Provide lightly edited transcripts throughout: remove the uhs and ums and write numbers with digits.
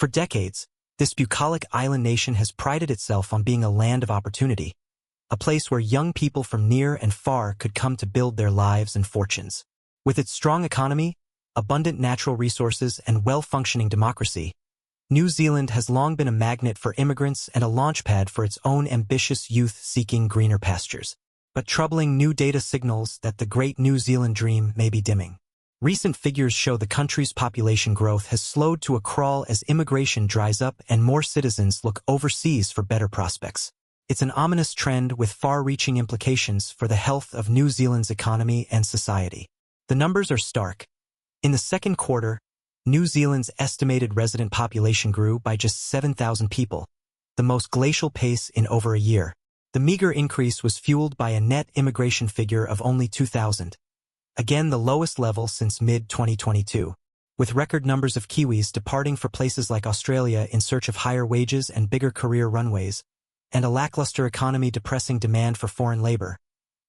For decades, this bucolic island nation has prided itself on being a land of opportunity, a place where young people from near and far could come to build their lives and fortunes. With its strong economy, abundant natural resources, and well-functioning democracy, New Zealand has long been a magnet for immigrants and a launchpad for its own ambitious youth seeking greener pastures. But troubling new data signals that the great New Zealand dream may be dimming. Recent figures show the country's population growth has slowed to a crawl as immigration dries up and more citizens look overseas for better prospects. It's an ominous trend with far-reaching implications for the health of New Zealand's economy and society. The numbers are stark. In the second quarter, New Zealand's estimated resident population grew by just 7,000 people, the most glacial pace in over a year. The meager increase was fueled by a net immigration figure of only 2,000, again the lowest level since mid-2022, with record numbers of Kiwis departing for places like Australia in search of higher wages and bigger career runways, and a lackluster economy depressing demand for foreign labor.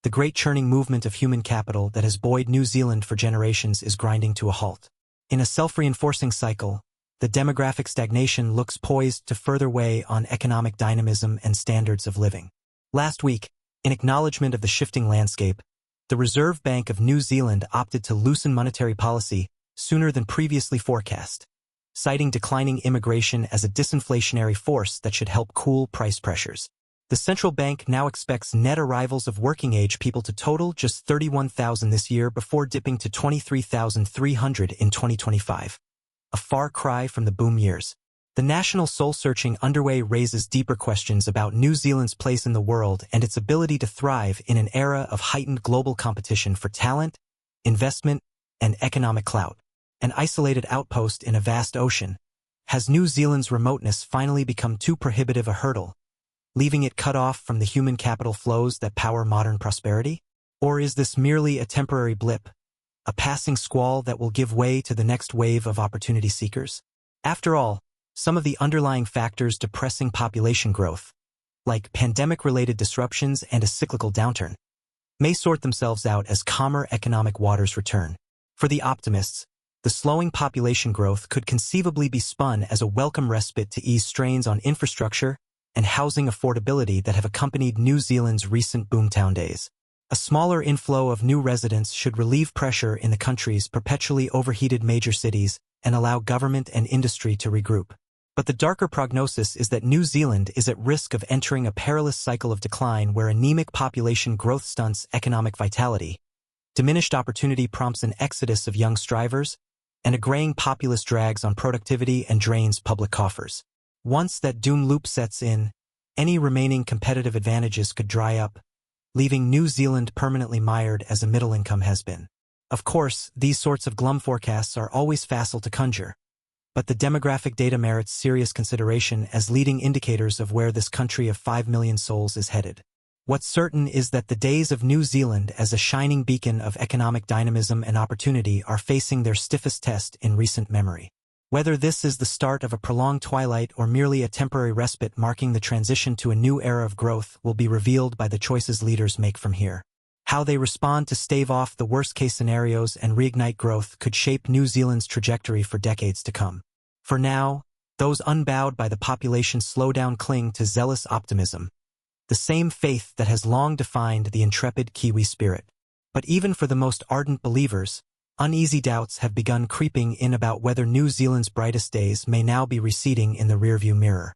The great churning movement of human capital that has buoyed New Zealand for generations is grinding to a halt. In a self-reinforcing cycle, the demographic stagnation looks poised to further weigh on economic dynamism and standards of living. Last week, in acknowledgement of the shifting landscape, the Reserve Bank of New Zealand opted to loosen monetary policy sooner than previously forecast, citing declining immigration as a disinflationary force that should help cool price pressures. The central bank now expects net arrivals of working-age people to total just 31,000 this year before dipping to 23,300 in 2025. A far cry from the boom years. The national soul-searching underway raises deeper questions about New Zealand's place in the world and its ability to thrive in an era of heightened global competition for talent, investment, and economic clout. An isolated outpost in a vast ocean, has New Zealand's remoteness finally become too prohibitive a hurdle, leaving it cut off from the human capital flows that power modern prosperity? Or is this merely a temporary blip, a passing squall that will give way to the next wave of opportunity seekers? After all, some of the underlying factors depressing population growth, like pandemic-related disruptions and a cyclical downturn, may sort themselves out as calmer economic waters return. For the optimists, the slowing population growth could conceivably be spun as a welcome respite to ease strains on infrastructure and housing affordability that have accompanied New Zealand's recent boomtown days. A smaller inflow of new residents should relieve pressure in the country's perpetually overheated major cities and allow government and industry to regroup. But the darker prognosis is that New Zealand is at risk of entering a perilous cycle of decline where anemic population growth stunts economic vitality, diminished opportunity prompts an exodus of young strivers, and a graying populace drags on productivity and drains public coffers. Once that doom loop sets in, any remaining competitive advantages could dry up, leaving New Zealand permanently mired as a middle income has been. Of course, these sorts of glum forecasts are always facile to conjure, but the demographic data merits serious consideration as leading indicators of where this country of 5 million souls is headed. What's certain is that the days of New Zealand as a shining beacon of economic dynamism and opportunity are facing their stiffest test in recent memory. Whether this is the start of a prolonged twilight or merely a temporary respite marking the transition to a new era of growth will be revealed by the choices leaders make from here. How they respond to stave off the worst-case scenarios and reignite growth could shape New Zealand's trajectory for decades to come. For now, those unbowed by the population's slowdown cling to zealous optimism, the same faith that has long defined the intrepid Kiwi spirit. But even for the most ardent believers, uneasy doubts have begun creeping in about whether New Zealand's brightest days may now be receding in the rearview mirror.